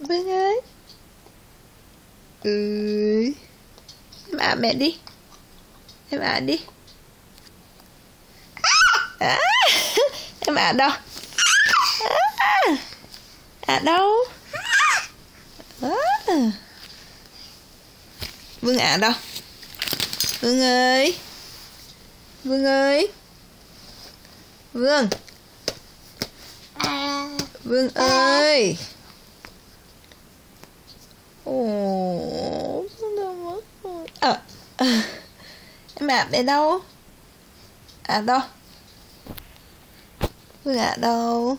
Vương ơi. Em ạ mẹ đi. Em ạ đi. Em ạ đâu? Đâu? Vương ạ đâu? Vương ơi. Vương ơi. Vương. Vương ơi. Em ạ mẹ đâu? Đâu? Vương ạ đâu?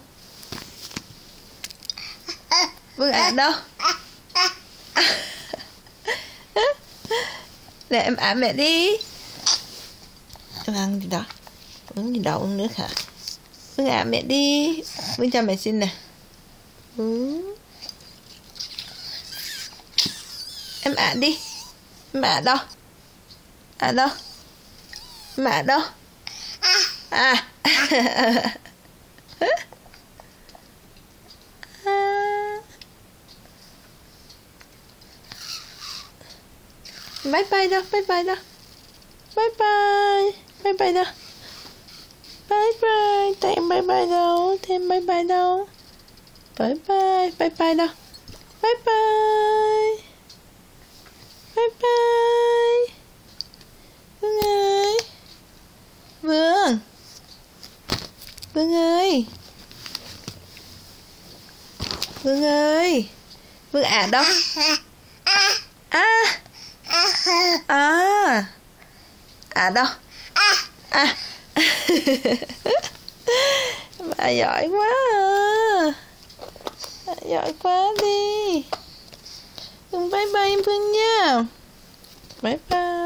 Vương ạ đâu? Để em ả mẹ đi. Em ăn gì đó? Uống gì đó uống nước hả? Vương ả mẹ đi. Vương cho mẹ xin nè. Em ả đi. Em ả đâu? Đâu? Em ả đâu? Bye bye đâu? Bye bye đâu? Bye bye. Bye bye đâu? Bye bye. Tại em bye bye đâu? Thêm bye bye đâu? Bye bye. Bye bye đâu? Bye bye. Bye bye. Vương ơi. Vương. Vương ơi. Vương ơi. Vương ạ đâu? Đâu? Bà giỏi quá à. Bà giỏi quá đi. Đừng bye bye em Phương nha. Bye bye.